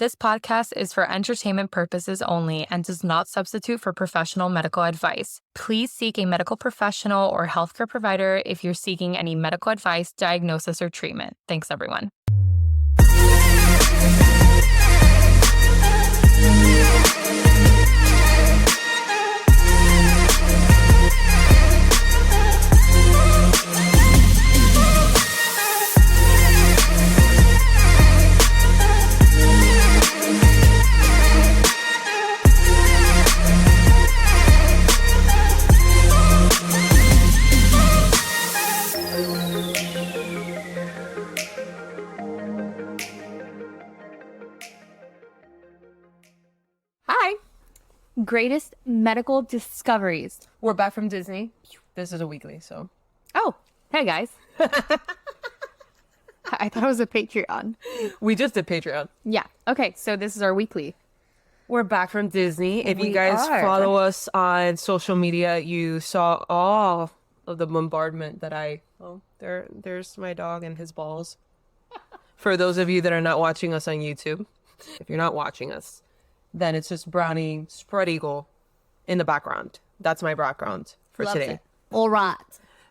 This podcast is for entertainment purposes only and does not substitute for professional medical advice. Please seek a medical professional or healthcare provider if you're seeking any medical advice, diagnosis, or treatment. Thanks, everyone. Hi. Greatest medical discoveries. We're back from Disney. This is a weekly, so. Oh, hey guys. I thought it was a Patreon. We just did Patreon. Yeah. Okay, so this is our weekly. We're back from Disney. If We you guys are. follow us on social media, you saw all of the bombardment that there's my dog and his balls. For those of you that are not watching us on YouTube, if you're not watching us, then it's just Brownie, spread eagle in the background. That's my background for Loves today. it. All right.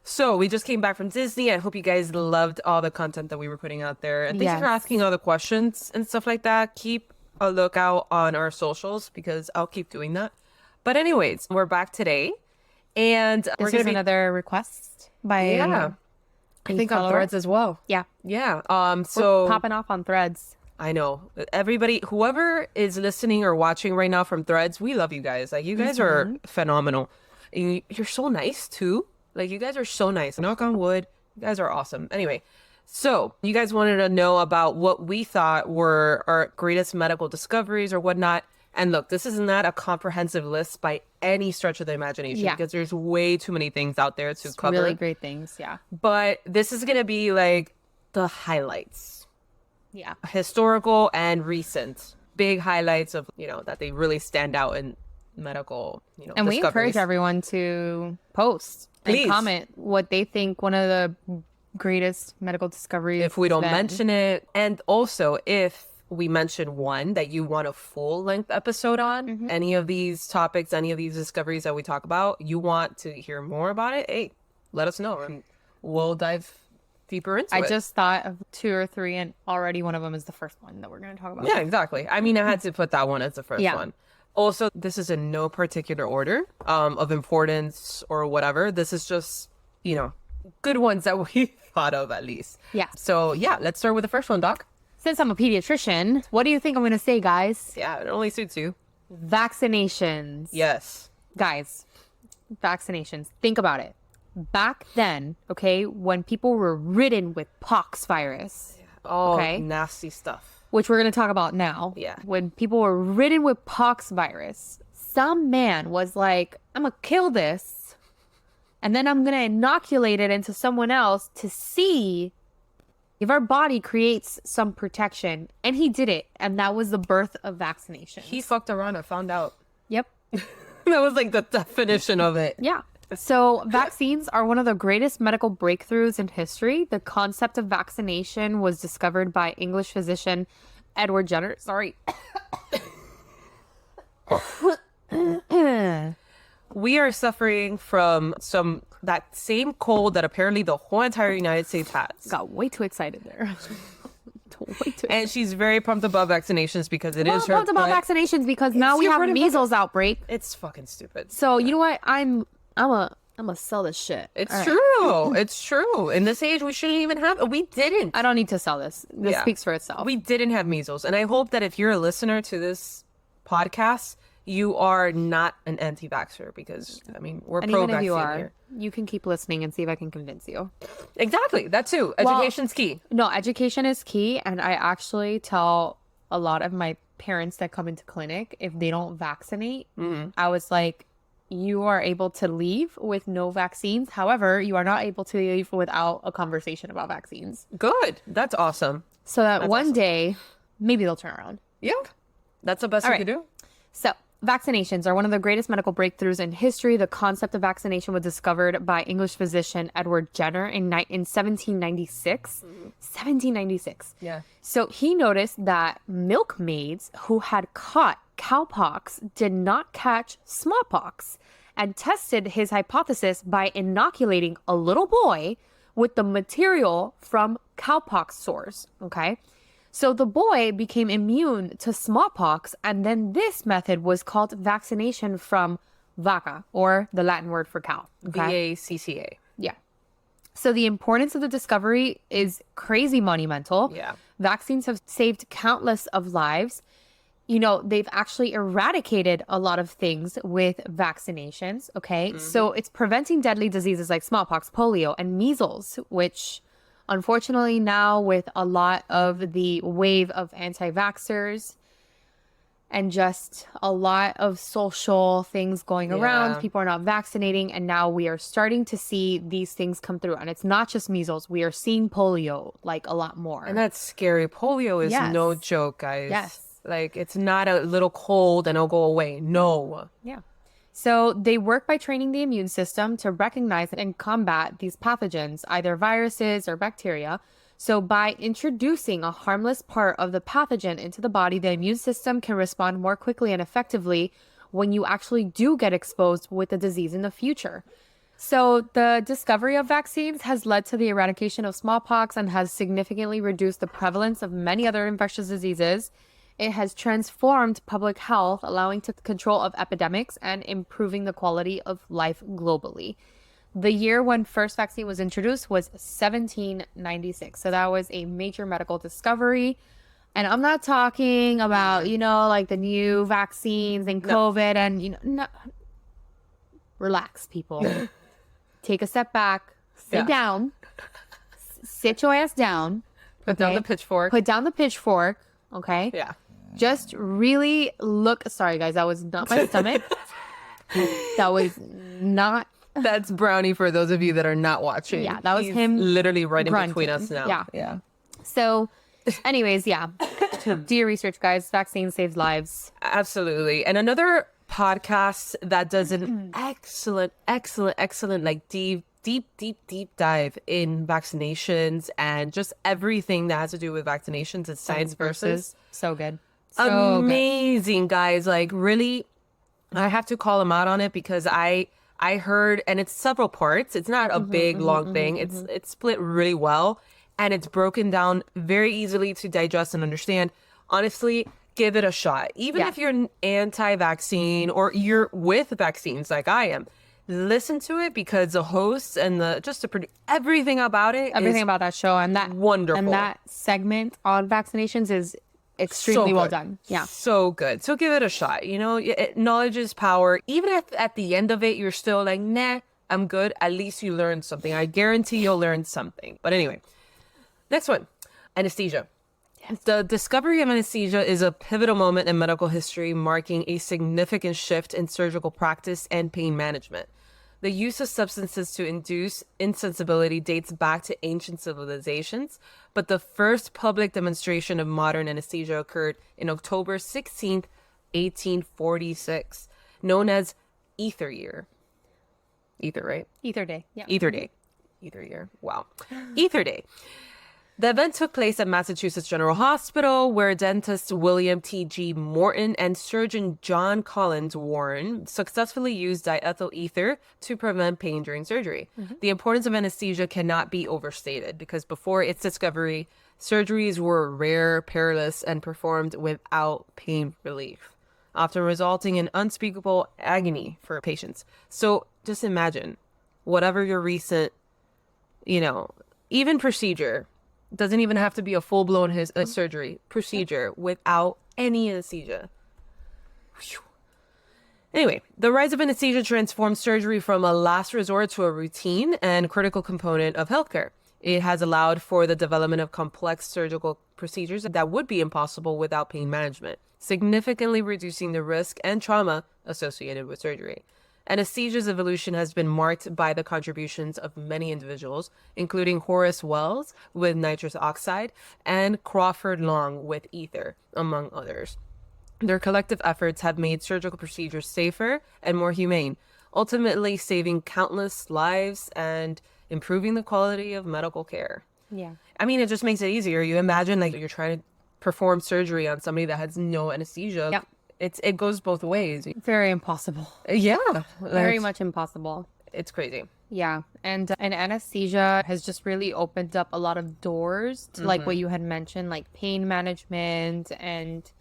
So we just came back from Disney. I hope you guys loved all the content that we were putting out there. And thanks Yes. for asking all the questions and stuff like that. Keep a lookout on our socials because I'll keep doing that. But anyways, we're back today. And we're This going is to be... another request by Yeah. I think on follower. Threads as well. Yeah. Yeah. So We're popping off on Threads. I know everybody, whoever is listening or watching right now from Threads, we love you guys. Like, you guys are phenomenal. And you're so nice too. Like, you guys are so nice. Knock on wood. You guys are awesome. Anyway, so you guys wanted to know about what we thought were our greatest medical discoveries or whatnot. And look, this is not a comprehensive list by any stretch of the imagination Yeah. because there's way too many things out there to cover. Really great things. Yeah. But this is going to be like the highlights. Yeah. Historical and recent big highlights of, that they really stand out in medical, And we encourage discoveries. everyone to post Please. and comment what they think one of the greatest medical discoveries If we don't been. mention it. And also, if we mention one that you want a full length episode on, any of these topics, any of these discoveries that we talk about, you want to hear more about it, hey, let us know and we'll dive deeper into it. I just thought of 2 or 3, and already one of them is the first one that we're going to talk about. Yeah, exactly. I mean, I had to put that one as the first Yeah. one. Also, this is in no particular order of importance or whatever. This is just, good ones that we thought of at least. Yeah. So, yeah, let's start with the first one, Doc. Since I'm a pediatrician, what do you think I'm going to say, guys? Yeah, it only suits you. Vaccinations. Yes. Guys, vaccinations. Think about it. Back then, okay, when people were ridden with pox virus, Oh, Okay. nasty stuff. which we're going to talk about now. Yeah. When people were ridden with pox virus, some man was like, I'm going to kill this, and then I'm going to inoculate it into someone else to see if our body creates some protection. And he did it. And that was the birth of vaccination. He fucked around and found out. Yep. That was like the definition of it. Yeah. So vaccines are one of the greatest medical breakthroughs in history. The concept of vaccination was discovered by English physician Edward Jenner. Sorry. We are suffering from that same cold that apparently the whole entire United States has. Got way too excited there. Way too And she's very pumped about vaccinations because it well, is her. pumped about but vaccinations because now we your have bread and measles outbreak. It's fucking stupid. So you know what? I'm gonna sell this shit. It's All right. true. It's true. In this age, we shouldn't even have. We didn't. I don't need to sell this. This Yeah. speaks for itself. We didn't have measles, and I hope that if you're a listener to this podcast, you are not an anti-vaxxer because I mean we're and pro even if you vaccine are, here. you can keep listening and see if I can convince you. Exactly. That too. Well, Education's key. No, education is key. And I actually tell a lot of my parents that come into clinic, if they don't vaccinate, I was like, you are able to leave with no vaccines. However, you are not able to leave without a conversation about vaccines. Good. That's awesome. So that one awesome. day, maybe they'll turn around. Yeah. That's the best All you right. could do. So Vaccinations are one of the greatest medical breakthroughs in history. The concept of vaccination was discovered by English physician Edward Jenner in 1796. 1796. Yeah. So he noticed that milkmaids who had caught cowpox did not catch smallpox, and tested his hypothesis by inoculating a little boy with the material from cowpox sores. Okay. So the boy became immune to smallpox, and then this method was called vaccination from vacca, or the Latin word for cow. Okay? VACCA. Yeah. So the importance of the discovery is crazy monumental. Yeah. Vaccines have saved countless of lives. You know, they've actually eradicated a lot of things with vaccinations. Okay. So it's preventing deadly diseases like smallpox, polio, and measles, which unfortunately now with a lot of the wave of anti-vaxxers and just a lot of social things going around, people are not vaccinating. And now we are starting to see these things come through. And it's not just measles. We are seeing polio like a lot more. And that's scary. Polio is no joke, guys. Yes. Like, it's not a little cold and it'll go away. No. Yeah. So they work by training the immune system to recognize and combat these pathogens, either viruses or bacteria. So by introducing a harmless part of the pathogen into the body, the immune system can respond more quickly and effectively when you actually do get exposed with the disease in the future. So the discovery of vaccines has led to the eradication of smallpox and has significantly reduced the prevalence of many other infectious diseases. It has transformed public health, allowing to control of epidemics and improving the quality of life globally. The year when first vaccine was introduced was 1796. So that was a major medical discovery. And I'm not talking about, you know, like the new vaccines and COVID and, you know, no. Relax, people. Take a step back, sit down, sit your ass down. Put down the pitchfork. Put down the pitchfork. Okay. Yeah. Just really look. Sorry, guys. That was not my stomach. That was not. That's Brownie for those of you that are not watching. Yeah, that was He's him literally right in between grunting. us now. Yeah. Yeah. So, anyways, yeah. Do your research, guys. Vaccine saves lives. Absolutely. And another podcast that does an excellent, like deep dive in vaccinations and just everything that has to do with vaccinations is Science Versus. So good. So Amazing, guys. Like, really, I have to call them out on it because I heard, and it's several parts. It's not a big, long thing. It's split really well, and it's broken down very easily to digest and understand. Honestly, give it a shot. Even if you're anti-vaccine or you're with vaccines like I am, listen to it because the hosts and everything about it, everything about that show and that wonderful, and that segment on vaccinations is extremely well done. Yeah, so good. So give it a shot. You know, knowledge is power. Even if at the end of it you're still like, nah, I'm good. At least you learned something. I guarantee you'll learn something. But anyway, next one, anesthesia. Yes. The discovery of anesthesia is a pivotal moment in medical history, marking a significant shift in surgical practice and pain management. The use of substances to induce insensibility dates back to ancient civilizations, but the first public demonstration of modern anesthesia occurred in October 16th, 1846, known as Ether Year. Ether, right? Ether Day. Yeah. Ether Day. Ether Year. Wow. Ether Day. The event took place at Massachusetts General Hospital, where dentist William T.G. Morton and surgeon John Collins Warren successfully used diethyl ether to prevent pain during surgery. The importance of anesthesia cannot be overstated because before its discovery, surgeries were rare, perilous, and performed without pain relief, often resulting in unspeakable agony for patients. So just imagine, whatever your recent, even procedure, doesn't even have to be a full-blown surgery procedure without any anesthesia. Whew. Anyway, the rise of anesthesia transformed surgery from a last resort to a routine and critical component of healthcare. It has allowed for the development of complex surgical procedures that would be impossible without pain management, significantly reducing the risk and trauma associated with surgery. Anesthesia's evolution has been marked by the contributions of many individuals, including Horace Wells with nitrous oxide and Crawford Long with ether, among others. Their collective efforts have made surgical procedures safer and more humane, ultimately saving countless lives and improving the quality of medical care. Yeah. I mean, it just makes it easier. You imagine like you're trying to perform surgery on somebody that has no anesthesia. Yep. It goes both ways. Very impossible. Yeah. Very much impossible. It's crazy. Yeah. And anesthesia has just really opened up a lot of doors to like what you had mentioned, like pain management and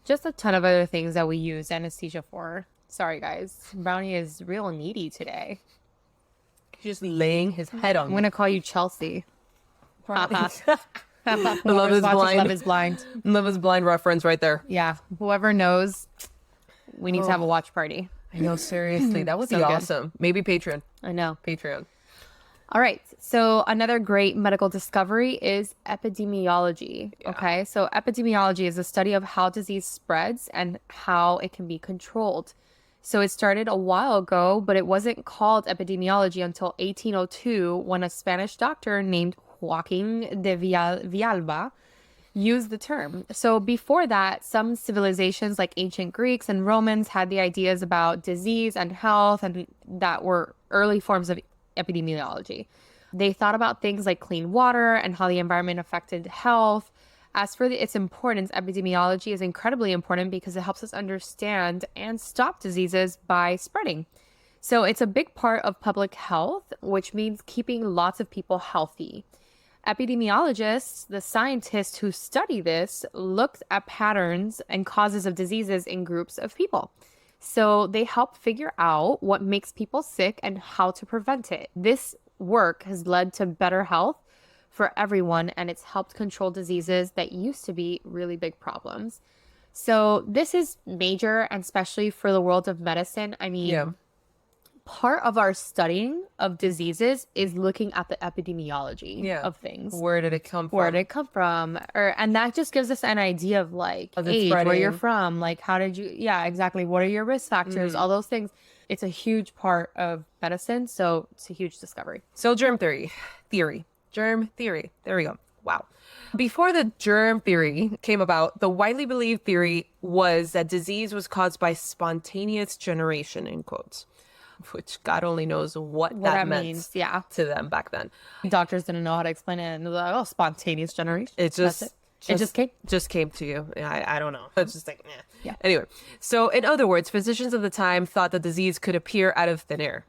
just a ton of other things that we use anesthesia for. Sorry, guys. Brownie is real needy today. He's just laying his head on I'm going to call you Chelsea. Love Whoever's is watching blind. Love is Blind. Love is Blind reference right there. Yeah. Whoever knows, we need to have a watch party. I know, seriously. That would So be good. awesome. Maybe Patreon. I know. Patreon. All right. So another great medical discovery is epidemiology. Yeah. Okay. So epidemiology is the study of how disease spreads and how it can be controlled. So it started a while ago, but it wasn't called epidemiology until 1802 when a Spanish doctor named Joaquin de Villalba used the term. So before that, some civilizations like ancient Greeks and Romans had the ideas about disease and health, and that were early forms of epidemiology. They thought about things like clean water and how the environment affected health. As for its importance, epidemiology is incredibly important because it helps us understand and stop diseases by spreading. So it's a big part of public health, which means keeping lots of people healthy. Epidemiologists, the scientists who study this, looked at patterns and causes of diseases in groups of people. So they help figure out what makes people sick and how to prevent it. This work has led to better health for everyone, and it's helped control diseases that used to be really big problems. So this is major, and especially for the world of medicine. I mean, part of our studying of diseases is looking at the epidemiology of things. Where did it come from? Where did it come from? And that just gives us an idea of like Of its age, where spreading. you're from, like how did you, exactly. What are your risk factors? All those things. It's a huge part of medicine. So it's a huge discovery. So germ theory. Germ theory. There we go. Wow. Before the germ theory came about, the widely believed theory was that disease was caused by spontaneous generation, in quotes, which God only knows what that meant means. Yeah. to them back then. Doctors didn't know how to explain it. And they're like, oh, spontaneous generation. It just, That's it just came. Just came to you. I don't know. It's just like, eh. Yeah. Anyway, so in other words, physicians of the time thought the disease could appear out of thin air.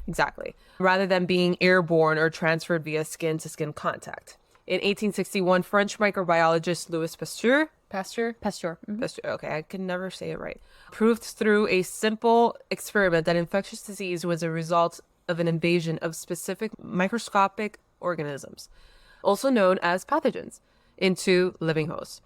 Exactly. Rather than being airborne or transferred via skin-to-skin contact. In 1861, French microbiologist Louis Pasteur, Pasteur. okay, I can never say it right, proved through a simple experiment that infectious disease was a result of an invasion of specific microscopic organisms, also known as pathogens, into living hosts.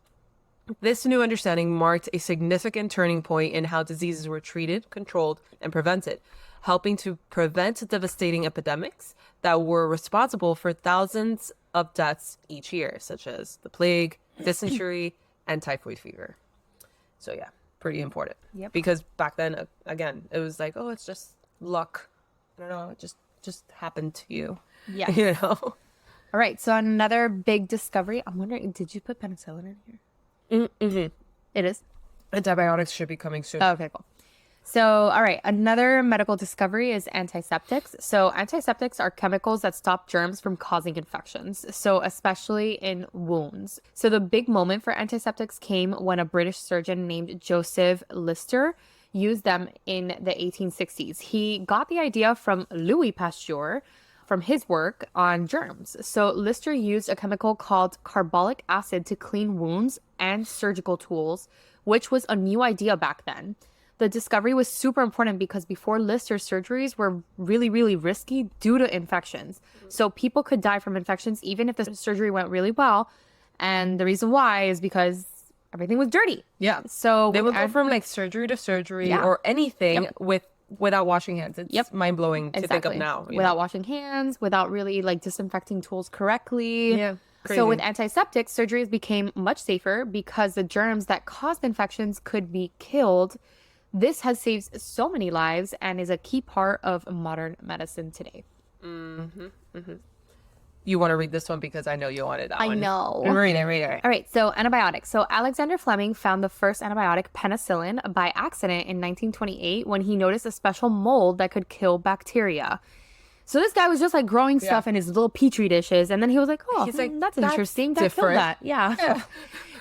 This new understanding marked a significant turning point in how diseases were treated, controlled, and prevented, helping to prevent devastating epidemics that were responsible for thousands of deaths each year, such as the plague, dysentery, and typhoid fever. So yeah, pretty important. Yep. Because back then, again, it was like, oh, it's just luck. I don't know, it just happened to you. Yeah. You know? All right. So another big discovery. I'm wondering, did you put penicillin in here? Mm-hmm. It is. Antibiotics should be coming soon. Oh, okay, cool. So, all right, another medical discovery is antiseptics. So, antiseptics are chemicals that stop germs from causing infections, so especially in wounds. So, the big moment for antiseptics came when a British surgeon named Joseph Lister used them in the 1860s. He got the idea from Louis Pasteur from his work on germs. So, Lister used a chemical called carbolic acid to clean wounds and surgical tools, which was a new idea back then. The discovery was super important because before Lister, surgeries were really, really risky due to infections. So people could die from infections even if the surgery went really well. And the reason why is because everything was dirty. Yeah. So They would go from like surgery to surgery or anything without washing hands. It's mind blowing to think of now. you Without know? washing hands, without really like disinfecting tools correctly. Yeah. So with antiseptics, surgeries became much safer because the germs that caused infections could be killed. This has saved so many lives and is a key part of modern medicine today. you want to read this one because I know you wanted that I one. know. Read it. All right, so antibiotics. So Alexander Fleming found the first antibiotic, penicillin, by accident in 1928 when he noticed a special mold that could kill bacteria. So this guy was just like growing stuff in his little petri dishes, and then he was like, "Oh, He's like, that's "That's interesting. That killed different." that." Yeah.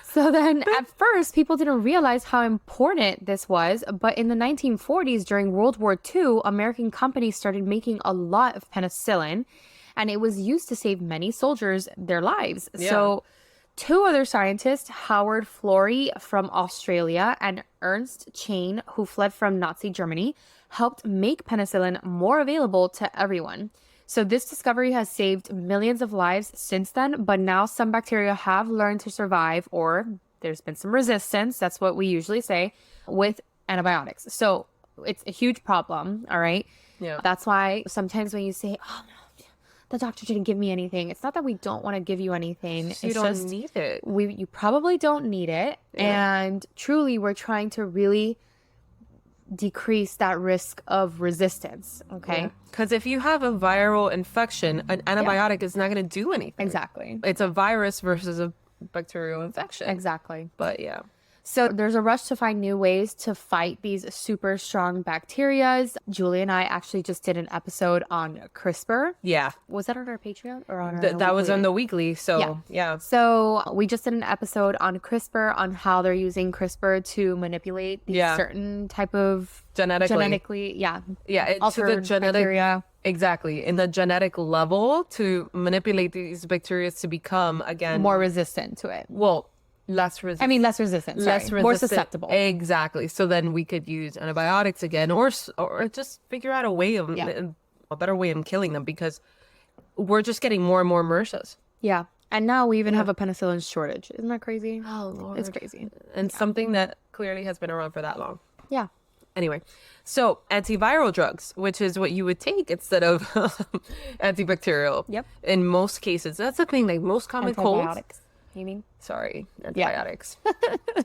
So then at first, people didn't realize how important this was. But in the 1940s, during World War II, American companies started making a lot of penicillin, and it was used to save many soldiers their lives. Yeah. So two other scientists, Howard Florey from Australia and Ernst Chain, who fled from Nazi Germany, helped make penicillin more available to everyone. So this discovery has saved millions of lives since then, but now some bacteria have learned to survive, or there's been some resistance, that's what we usually say, with antibiotics. So it's a huge problem, all right? Yeah. That's why sometimes when you say, "Oh no, the doctor didn't give me anything," it's not that we don't want to give you anything. You It's don't just need it. you probably don't need it. And truly, we're trying to really decrease that risk of resistance. Okay. Because if you have a viral infection, an antibiotic is not going to do anything. Exactly. It's a virus versus a bacterial infection. Exactly. But yeah. So there's a rush to find new ways to fight these super strong bacterias. Julie and I actually just did an episode on CRISPR. Yeah. Was that on our Patreon or on our That was weekly? on the weekly. So yeah. So we just did an episode on CRISPR, on how they're using CRISPR to manipulate these certain type of Genetically. yeah, To the altered genetic bacteria. Exactly. In the genetic level to manipulate these bacteria to become, again, More resistant to it. well, less resistant. I mean, less resistant. Sorry. less resistant. More susceptible. Exactly. So then we could use antibiotics again, or just figure out a way of a better way of killing them, because we're just getting more and more MRSAs. Yeah. And now we even have a penicillin shortage. Isn't that crazy? Oh Lord, It's crazy. and something that clearly has been around for that long. Yeah. Anyway, so antiviral drugs, which is what you would take instead of antibacterial. Yep. In most cases, that's the thing. Like most common colds. Antibiotics, you mean? Sorry, antibiotics.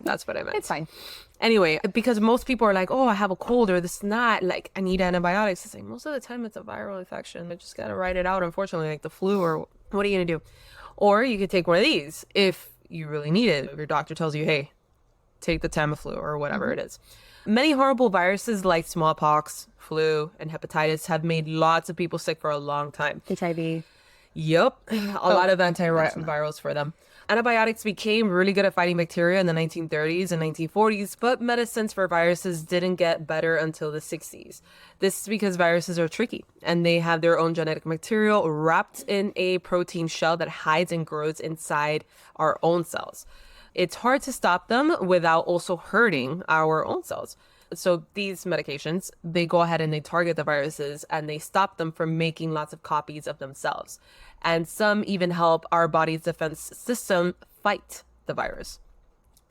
That's what I meant. It's fine. Anyway, because most people are like, "Oh, I have a cold," or "This is not like I need antibiotics." It's like most of the time it's a viral infection. I just gotta ride it out. Unfortunately, like the flu, or what are you gonna do? Or you could take one of these if you really need it. If your doctor tells you, "Hey, take the Tamiflu," or whatever it is. Many horrible viruses like smallpox, flu, and hepatitis have made lots of people sick for a long time. HIV. Yep. A lot of antivirals for them. Antibiotics became really good at fighting bacteria in the 1930s and 1940s, but medicines for viruses didn't get better until the 60s. This is because viruses are tricky, and they have their own genetic material wrapped in a protein shell that hides and grows inside our own cells. It's hard to stop them without also hurting our own cells. So these medications, they go ahead and they target the viruses, and they stop them from making lots of copies of themselves. And some even help our body's defense system fight the virus.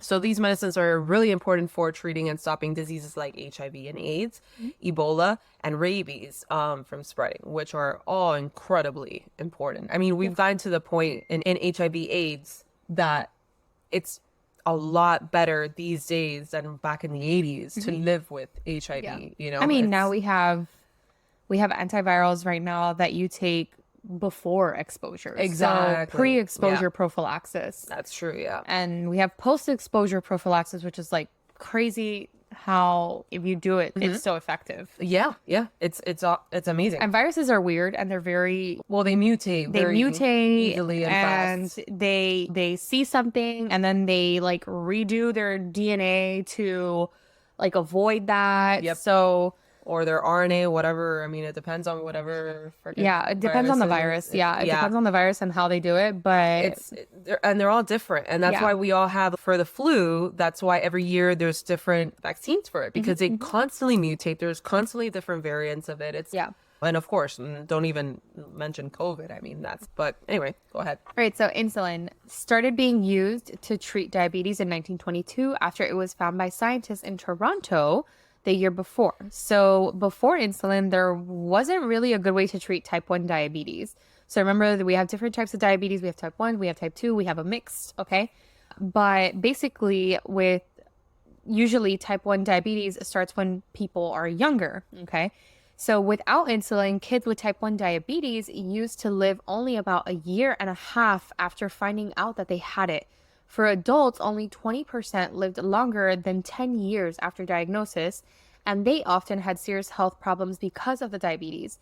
So these medicines are really important for treating and stopping diseases like HIV and AIDS, Ebola, and rabies from spreading, which are all incredibly important. I mean, we've gotten to the point in HIV AIDS that it's a lot better these days than back in the 80s to live with HIV, you know? I mean, now we have antivirals right now that you take before exposure. Exactly. So pre-exposure prophylaxis. That's true, yeah. And we have post-exposure prophylaxis, which is like crazy how if you do it, it's so effective. Yeah. It's amazing. And viruses are weird, and they're very Well, they mutate. they very mutate easily and fast. they see something, and then they like redo their DNA to like avoid that. Yep. So Or their RNA, whatever. I mean, it depends on whatever. it depends on the virus. It depends on the virus and how they do it. But they're all different, and that's why we all have for the flu. That's why every year there's different vaccines for it, because they constantly mutate. There's constantly different variants of it. And of course, don't even mention COVID. I mean, but anyway, go ahead. All right, so insulin started being used to treat diabetes in 1922 after it was found by scientists in Toronto the year before. So before insulin, there wasn't really a good way to treat type 1 diabetes. So remember that we have different types of diabetes. We have type 1, we have type 2, we have a mixed, okay? But basically usually type 1 diabetes starts when people are younger, okay? So without insulin, kids with type 1 diabetes used to live only about a year and a half after finding out that they had it. For adults, only 20% lived longer than 10 years after diagnosis, and they often had serious health problems because of the diabetes.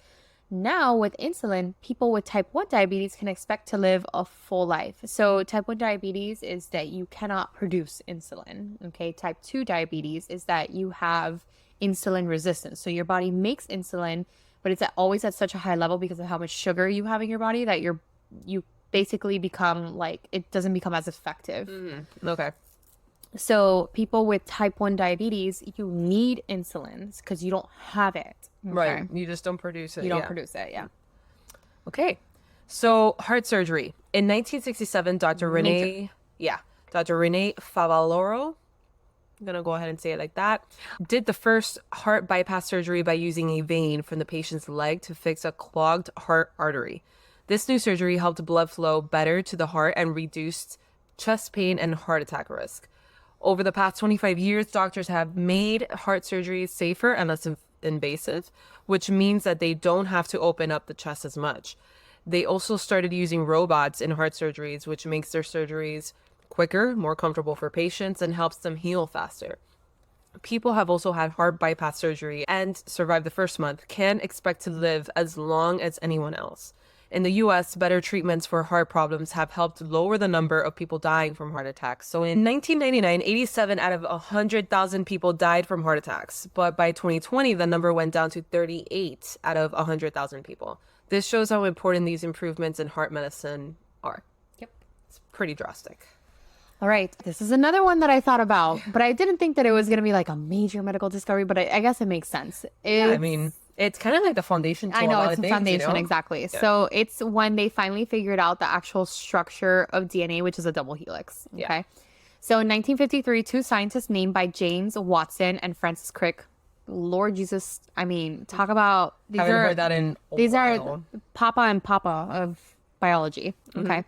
Now, with insulin, people with type 1 diabetes can expect to live a full life. So, type 1 diabetes is that you cannot produce insulin. Okay. Type 2 diabetes is that you have insulin resistance. So, your body makes insulin, but it's always at such a high level because of how much sugar you have in your body that you basically become like, it doesn't become as effective. Okay. So, people with type 1 diabetes, you need insulin because you don't have it. Okay? Right. You just don't produce it. You don't produce it. Yeah. Okay. So heart surgery. In 1967, Dr. Renee Favaloro, I'm going to go ahead and say it like that, did the first heart bypass surgery by using a vein from the patient's leg to fix a clogged heart artery. This new surgery helped blood flow better to the heart and reduced chest pain and heart attack risk. Over the past 25 years, doctors have made heart surgery safer and less invasive, which means that they don't have to open up the chest as much. They also started using robots in heart surgeries, which makes their surgeries quicker, more comfortable for patients, and helps them heal faster. People have also had heart bypass surgery and survived the first month can expect to live as long as anyone else. In the US, better treatments for heart problems have helped lower the number of people dying from heart attacks. So in 1999, 87 out of 100,000 people died from heart attacks. But by 2020, the number went down to 38 out of 100,000 people. This shows how important these improvements in heart medicine are. Yep. It's pretty drastic. All right. This is another one that I thought about, but I didn't think that it was going to be like a major medical discovery, but I guess it makes sense. I mean, it's kind of like the foundation to I a know lot it's of a things, foundation, you know? exactly. Yeah. So it's when they finally figured out the actual structure of DNA, which is a double helix. Okay. Yeah. So in 1953, two scientists named by James Watson and Francis Crick, Lord Jesus, I mean, talk about I haven't heard that in a these are while. Papa and Papa of biology. Okay.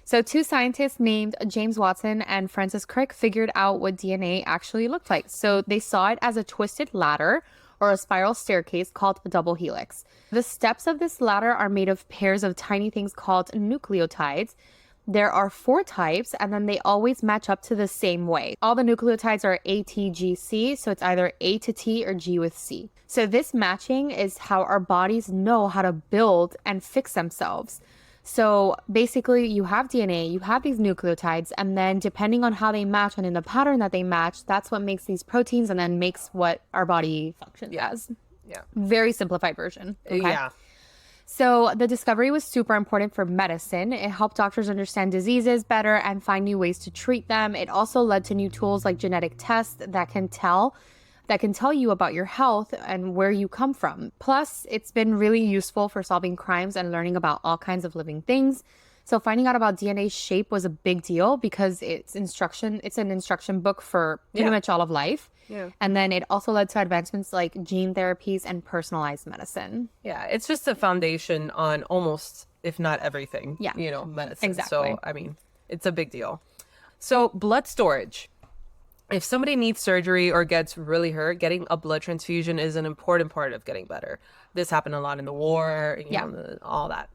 So two scientists named James Watson and Francis Crick figured out what DNA actually looked like. So they saw it as a twisted ladder or a spiral staircase called a double helix. The steps of this ladder are made of pairs of tiny things called nucleotides. There are 4 types, and then they always match up to the same way. All the nucleotides are A, T, G, C, so it's either A to T or G with C. So this matching is how our bodies know how to build and fix themselves. So basically, you have DNA, you have these nucleotides, and then depending on how they match and in the pattern that they match, that's what makes these proteins and then makes what our body functions as. Yeah. Very simplified version. Okay? Yeah. So the discovery was super important for medicine. It helped doctors understand diseases better and find new ways to treat them. It also led to new tools like genetic tests that can tell you about your health and where you come from. Plus, it's been really useful for solving crimes and learning about all kinds of living things. So finding out about DNA shape was a big deal because it's an instruction book for pretty much all of life. Yeah. And then it also led to advancements like gene therapies and personalized medicine. Yeah, it's just a foundation on almost, if not everything, Yeah. Medicine. Exactly. So, I mean, it's a big deal. So, blood storage. If somebody needs surgery or gets really hurt, getting a blood transfusion is an important part of getting better. This happened a lot in the war, all that.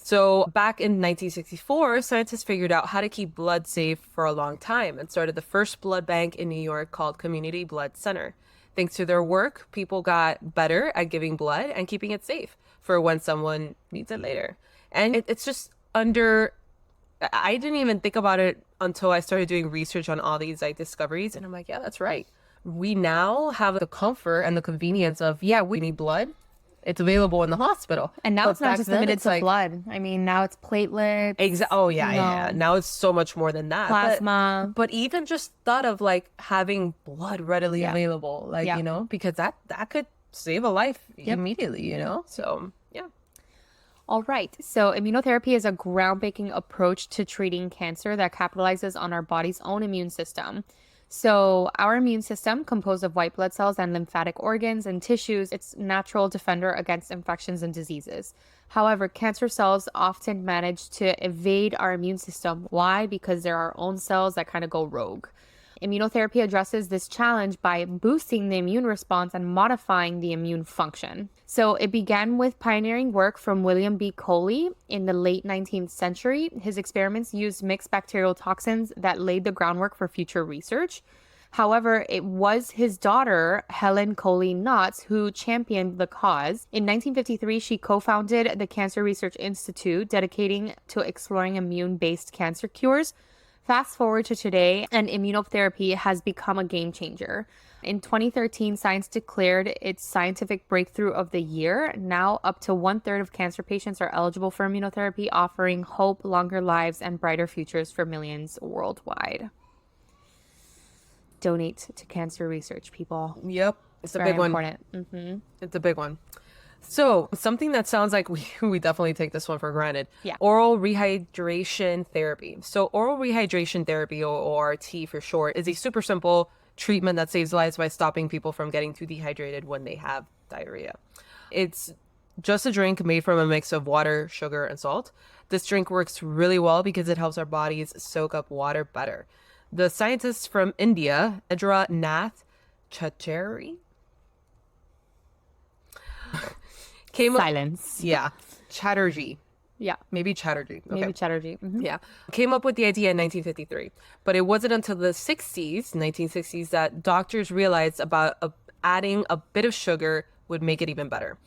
So back in 1964, scientists figured out how to keep blood safe for a long time and started the first blood bank in New York called Community Blood Center. Thanks to their work, people got better at giving blood and keeping it safe for when someone needs it later. And it's just I didn't even think about it until I started doing research on all these discoveries. And I'm like, yeah, that's right. We now have the comfort and the convenience of, we need blood. It's available in the hospital. And now But it's not back just then, limited it's to like, blood. I mean, now it's platelets. Oh, yeah. Now it's so much more than that. Plasma. But even just thought of having blood readily available, because that could save a life immediately, So, yeah. All right. So immunotherapy is a groundbreaking approach to treating cancer that capitalizes on our body's own immune system. So our immune system, composed of white blood cells and lymphatic organs and tissues, it's a natural defender against infections and diseases. However, cancer cells often manage to evade our immune system. Why? Because they're our own cells that kind of go rogue. Immunotherapy addresses this challenge by boosting the immune response and modifying the immune function. So it began with pioneering work from William B. Coley in the late 19th century. His experiments used mixed bacterial toxins that laid the groundwork for future research. However, it was his daughter, Helen Coley Knotts, who championed the cause. In 1953, she co-founded the Cancer Research Institute, dedicating to exploring immune-based cancer cures. Fast forward to today, and immunotherapy has become a game changer. In 2013, Science declared its scientific breakthrough of the year. Now, up to 1/3 of cancer patients are eligible for immunotherapy, offering hope, longer lives, and brighter futures for millions worldwide. Donate to cancer research, people. Yep. It's Very a big one. important. It's a big one. So something that sounds like we definitely take this one for granted. Yeah. Oral rehydration therapy. So oral rehydration therapy, or ORT for short, is a super simple treatment that saves lives by stopping people from getting too dehydrated when they have diarrhea. It's just a drink made from a mix of water, sugar, and salt. This drink works really well because it helps our bodies soak up water better. The scientists from India, Edra Nath Chatterjee, Silence. Chatterjee. Yeah. Maybe Chatterjee. Okay. Maybe Chatterjee. Yeah. Came up with the idea in 1953. But it wasn't until the 1960s, that doctors realized about adding a bit of sugar would make it even better.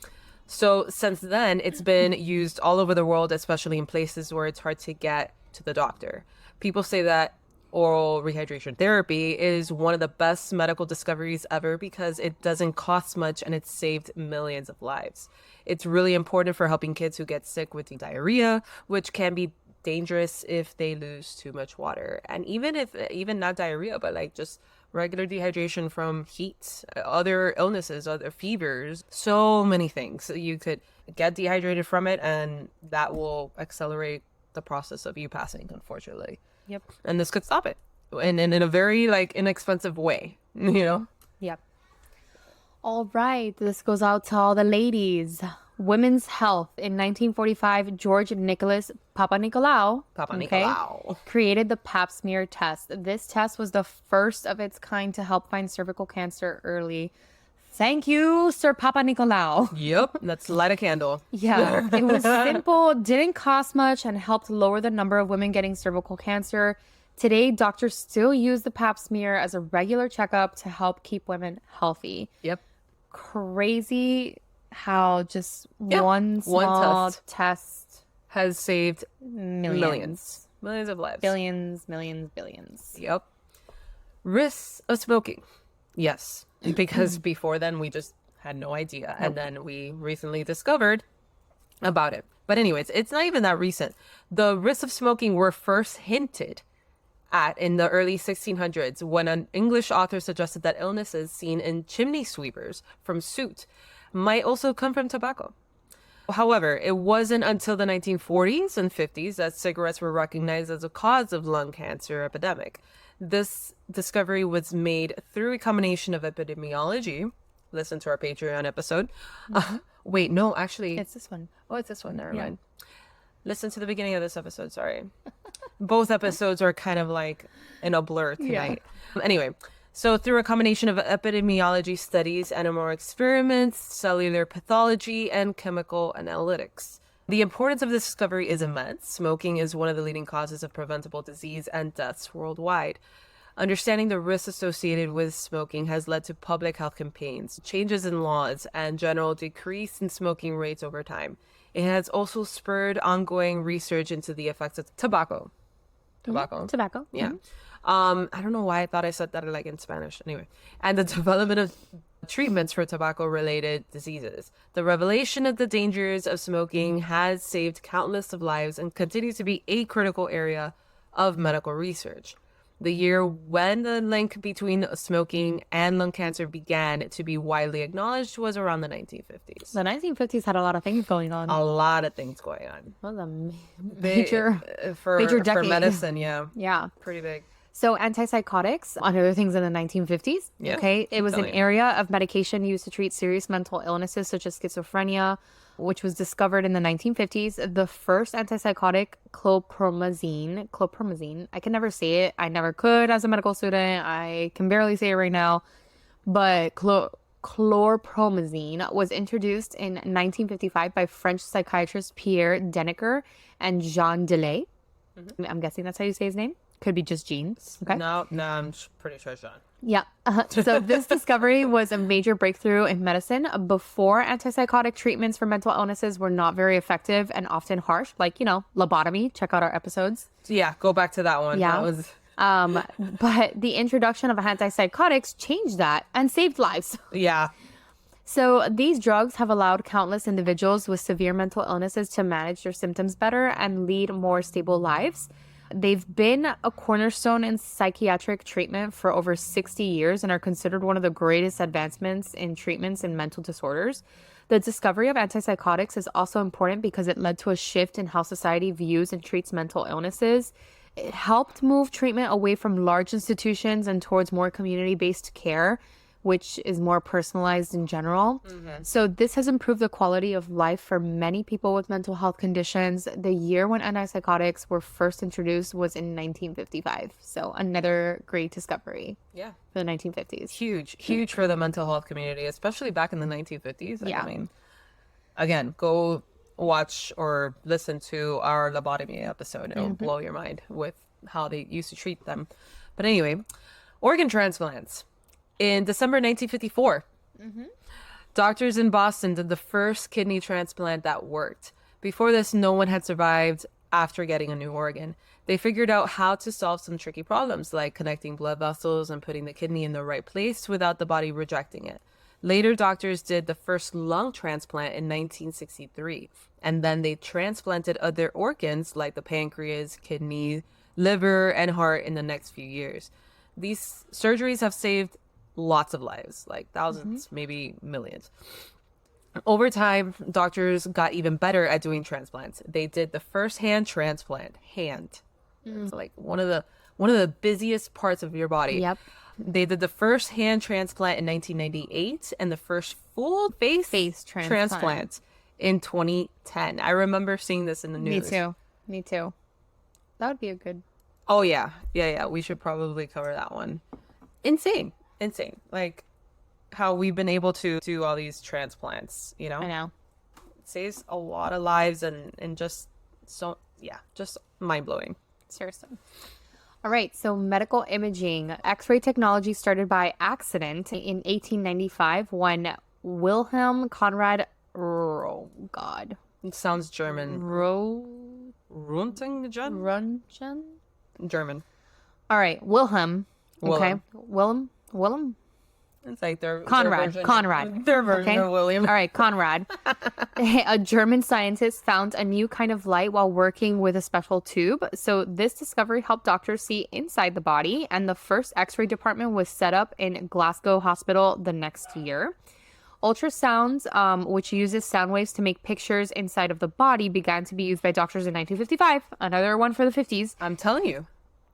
So since then, it's been used all over the world, especially in places where it's hard to get to the doctor. People say that oral rehydration therapy is one of the best medical discoveries ever because it doesn't cost much and it's saved millions of lives. It's really important for helping kids who get sick with diarrhea, which can be dangerous if they lose too much water. And even not diarrhea, but like just regular dehydration from heat, other illnesses, other fevers, so many things. You could get dehydrated from it, and that will accelerate the process of you passing, unfortunately. Yep. And this could stop it, and in a very inexpensive way, Yep. All right. This goes out to all the ladies. Women's health. In 1945, George Nicholas Papanicolaou created the Pap smear test. This test was the first of its kind to help find cervical cancer early. Thank you, Sir Papanicolaou. Yep. Let's light a candle. Yeah, it was simple, didn't cost much, and helped lower the number of women getting cervical cancer. Today, doctors still use the Pap smear as a regular checkup to help keep women healthy. Yep. Crazy how just one small test has saved millions of lives. Billions. Yep. Risks of smoking. Yes. Because before then we just had no idea. And then we recently discovered about it. But anyways, it's not even that recent. The risks of smoking were first hinted at in the early 1600s when an English author suggested that illnesses seen in chimney sweepers from soot might also come from tobacco. However, it wasn't until the 1940s and 50s that cigarettes were recognized as a cause of lung cancer epidemic. This discovery was made through a combination of epidemiology. Listen to our Patreon episode. Wait, no, actually. It's this one. Oh, it's this one. Never mind. Listen to the beginning of this episode. Sorry. Both episodes are kind of like in a blur tonight. Anyway, so through a combination of epidemiology studies, animal experiments, cellular pathology, and chemical analytics. The importance of this discovery is immense. Smoking is one of the leading causes of preventable disease and deaths worldwide. Understanding the risks associated with smoking has led to public health campaigns, changes in laws, and general decrease in smoking rates over time. It has also spurred ongoing research into the effects of tobacco. Tobacco. Yeah. I don't know why I thought I said that like in Spanish. Anyway, and the development of treatments for tobacco-related diseases. The revelation of the dangers of smoking has saved countless of lives and continues to be a critical area of medical research. The year when the link between smoking and lung cancer began to be widely acknowledged was around the 1950s. The 1950s had a lot of things going on. A lot of things going on. It was a major decade. For medicine, yeah. Yeah. Pretty big. So antipsychotics, other things in the 1950s. Yeah, Okay. It was an area of medication used to treat serious mental illnesses such as schizophrenia, which was discovered in the 1950s. The first antipsychotic, chlorpromazine. I can never say it. I never could as a medical student. I can barely say it right now. But chlorpromazine was introduced in 1955 by French psychiatrists Pierre Dennecker and Jean Delay. I'm guessing that's how you say his name. Could be just Jean. Okay. No, I'm pretty sure it's Jean. Yeah. So this discovery was a major breakthrough in medicine. Before, antipsychotic treatments for mental illnesses were not very effective and often harsh, like, lobotomy. Check out our episodes. Yeah, go back to that one. Yeah. That was... But the introduction of antipsychotics changed that and saved lives. Yeah. So these drugs have allowed countless individuals with severe mental illnesses to manage their symptoms better and lead more stable lives. They've been a cornerstone in psychiatric treatment for over 60 years and are considered one of the greatest advancements in treatments in mental disorders. The discovery of antipsychotics is also important because it led to a shift in how society views and treats mental illnesses. It helped move treatment away from large institutions and towards more community-based care, which is more personalized in general. So this has improved the quality of life for many people with mental health conditions. The year when antipsychotics were first introduced was in 1955. So another great discovery. Yeah. For the 1950s. Huge for the mental health community, especially back in the 1950s. Yeah. I mean, again, go watch or listen to our lobotomy episode. It'll blow your mind with how they used to treat them. But anyway, organ transplants. In December 1954, doctors in Boston did the first kidney transplant that worked. Before this, no one had survived after getting a new organ. They figured out how to solve some tricky problems, like connecting blood vessels and putting the kidney in the right place without the body rejecting it. Later, doctors did the first lung transplant in 1963, and then they transplanted other organs like the pancreas, kidney, liver, and heart in the next few years. These surgeries have saved lots of lives, like thousands, maybe millions. Over time, doctors got even better at doing transplants. They did the first hand transplant. It's like one of the busiest parts of your body. Yep. They did the first hand transplant in 1998 and the first full face transplant in 2010. I remember seeing this in the news. Me too. That would be a good... Oh, yeah. We should probably cover that one. Insane. Like how we've been able to do all these transplants, I know. It saves a lot of lives and just just mind-blowing. Seriously. All right. So medical imaging. X-ray technology started by accident in 1895 when Wilhelm Conrad... Oh, God. It sounds German. Röntgen? Röntgen? German. All right. Wilhelm. Okay. Willem? It's like their Conrad. Their version of William. All right, Conrad. A German scientist found a new kind of light while working with a special tube. So this discovery helped doctors see inside the body, and the first X-ray department was set up in Glasgow Hospital the next year. Ultrasounds, which uses sound waves to make pictures inside of the body, began to be used by doctors in 1955. Another one for the 50s. I'm telling you.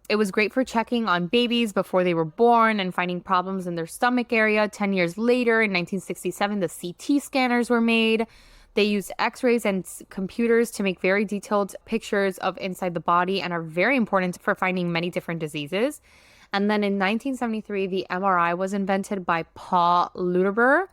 It was great for checking on babies before they were born and finding problems in their stomach area. 10 years later, in 1967, the CT scanners were made. They used X-rays and computers to make very detailed pictures of inside the body and are very important for finding many different diseases. And then in 1973, the MRI was invented by Paul Luderber.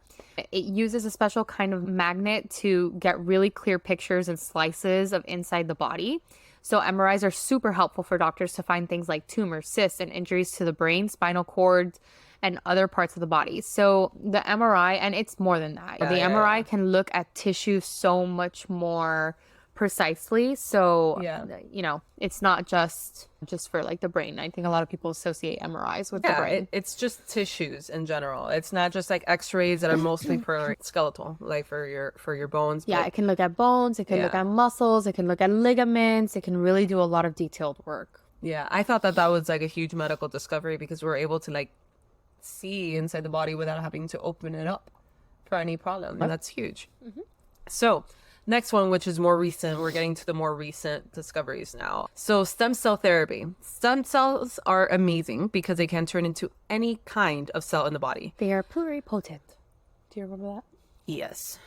It uses a special kind of magnet to get really clear pictures and slices of inside the body. So MRIs are super helpful for doctors to find things like tumors, cysts, and injuries to the brain, spinal cord, and other parts of the body. So the MRI, and it's more than that. The MRI can look at tissue so much more precisely. So, it's not just for like the brain. I think a lot of people associate MRIs with the brain. It's just tissues in general. It's not just like X-rays that are mostly for skeletal, like for your bones. Yeah, it can look at bones. It can look at muscles. It can look at ligaments. It can really do a lot of detailed work. Yeah, I thought that was like a huge medical discovery because we're able to like see inside the body without having to open it up for any problem. And that's huge. So next one, which is more recent, we're getting to the more recent discoveries now. So stem cell therapy. Stem cells are amazing because they can turn into any kind of cell in the body. They are pluripotent. Do you remember that? Yes.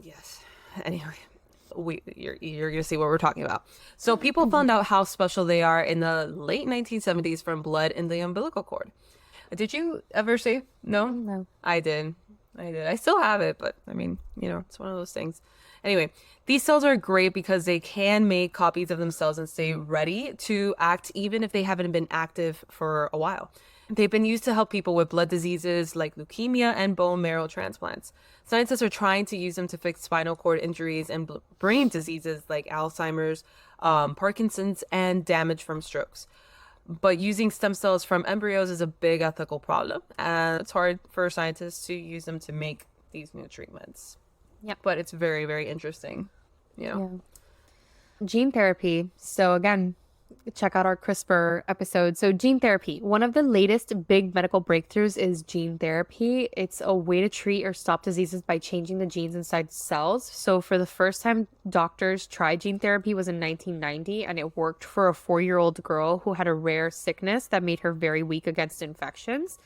Yes. Anyway, you're gonna see what we're talking about. So people found out how special they are in the late 1970s from blood in the umbilical cord. Did you ever see? No? No. I did. I still have it, but I mean, it's one of those things. Anyway, these cells are great because they can make copies of themselves and stay ready to act even if they haven't been active for a while. They've been used to help people with blood diseases like leukemia and bone marrow transplants. Scientists are trying to use them to fix spinal cord injuries and brain diseases like Alzheimer's, Parkinson's, and damage from strokes. But using stem cells from embryos is a big ethical problem, and it's hard for scientists to use them to make these new treatments. Yep. But it's very, very interesting. Yeah. Gene therapy. So again, check out our CRISPR episode. So gene therapy, one of the latest big medical breakthroughs is gene therapy. It's a way to treat or stop diseases by changing the genes inside cells. So for the first time doctors tried gene therapy was in 1990, and it worked for a 4-year-old girl who had a rare sickness that made her very weak against infections.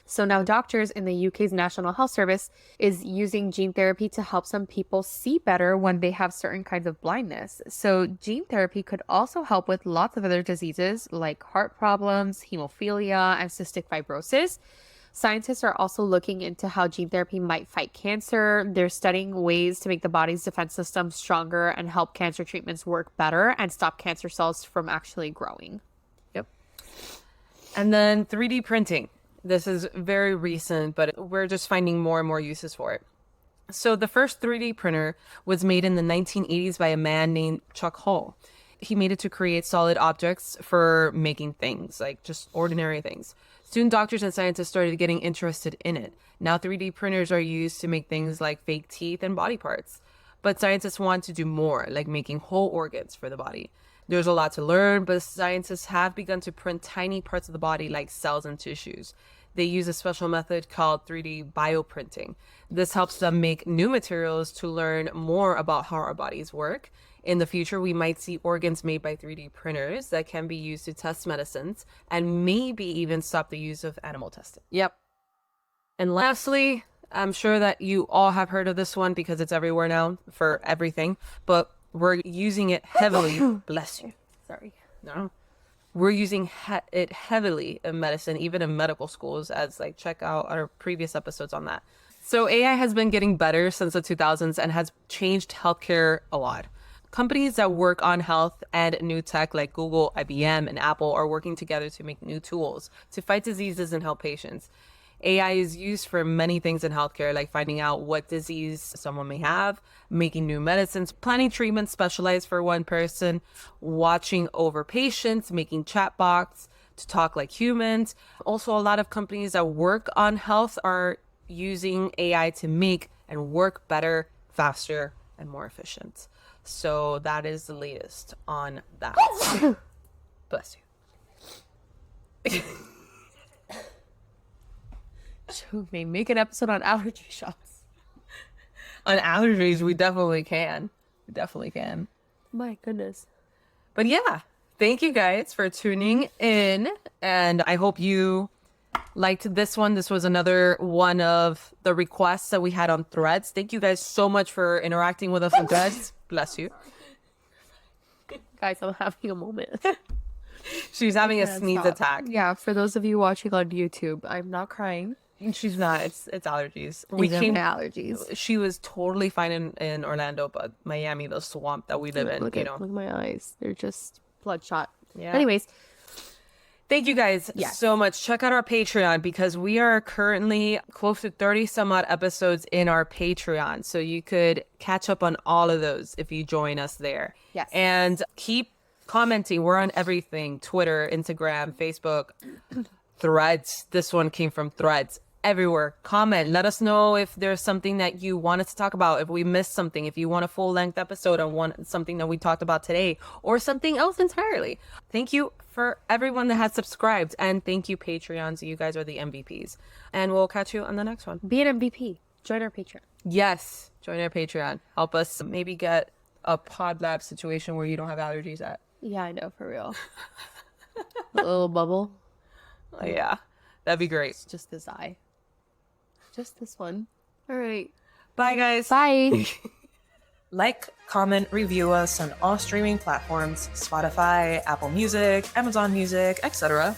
So now doctors in the UK's National Health Service is using gene therapy to help some people see better when they have certain kinds of blindness. So gene therapy could also help with lots of other diseases like heart problems, hemophilia, and cystic fibrosis. Scientists are also looking into how gene therapy might fight cancer. They're studying ways to make the body's defense system stronger and help cancer treatments work better and stop cancer cells from actually growing. Yep. And then 3D printing. This is very recent, but we're just finding more and more uses for it. So the first 3D printer was made in the 1980s by a man named Chuck Hull. He made it to create solid objects for making things, like just ordinary things. Soon doctors and scientists started getting interested in it. Now 3D printers are used to make things like fake teeth and body parts. But scientists want to do more, like making whole organs for the body. There's a lot to learn, but scientists have begun to print tiny parts of the body like cells and tissues. They use a special method called 3D bioprinting. This helps them make new materials to learn more about how our bodies work. In the future, we might see organs made by 3D printers that can be used to test medicines and maybe even stop the use of animal testing. Yep. And lastly, I'm sure that you all have heard of this one because it's everywhere now for everything, but we're using it heavily. Bless you. Sorry. No. We're using it heavily in medicine, even in medical schools, as like check out our previous episodes on that. So AI has been getting better since the 2000s and has changed healthcare a lot. Companies that work on health and new tech like Google, IBM, and Apple are working together to make new tools to fight diseases and help patients. AI is used for many things in healthcare, like finding out what disease someone may have, making new medicines, planning treatments specialized for one person, watching over patients, making chatbots to talk like humans. Also, a lot of companies that work on health are using AI to make and work better, faster, and more efficient. So that is the latest on that. Bless you. Should we make an episode on allergy shots? On allergies, we definitely can. We definitely can. My goodness. But yeah, thank you guys for tuning in. And I hope you liked this one. This was another one of the requests that we had on Threads. Thank you guys so much for interacting with us on Threads. Bless you. Guys, I'm having a moment. She's having a sneeze attack. Yeah, for those of you watching on YouTube, I'm not crying. She's not. It's allergies. We came allergies. She was totally fine in Orlando, but Miami, the swamp that we live in, Look at my eyes. They're just bloodshot. Yeah. Anyways. Thank you guys so much. Check out our Patreon because we are currently close to 30 some odd episodes in our Patreon. So you could catch up on all of those if you join us there. Yes. And keep commenting. We're on everything. Twitter, Instagram, Facebook, Threads. This one came from Threads. Everywhere. Comment. Let us know if there's something that you want us to talk about, if we missed something, if you want a full-length episode on something that we talked about today, or something else entirely. Thank you for everyone that has subscribed, and thank you, Patreons. You guys are the MVPs. And we'll catch you on the next one. Be an MVP. Join our Patreon. Yes. Join our Patreon. Help us maybe get a pod lab situation where you don't have allergies at. Yeah, I know, for real. A little bubble. Oh, yeah. That'd be great. It's just this eye. Just this one. All right. Bye, guys. Bye. Like, comment, review us on all streaming platforms, Spotify, Apple Music, Amazon Music, etc.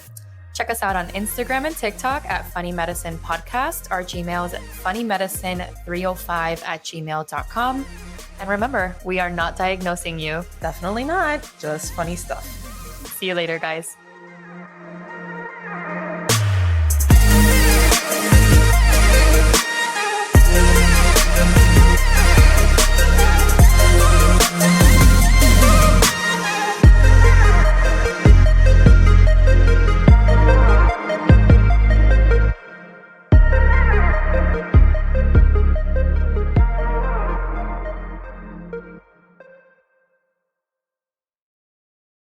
Check us out on Instagram and TikTok at Funny Medicine Podcast. Our Gmail is funnymedicine305@gmail.com. And remember, we are not diagnosing you. Definitely not, just funny stuff. See you later, guys.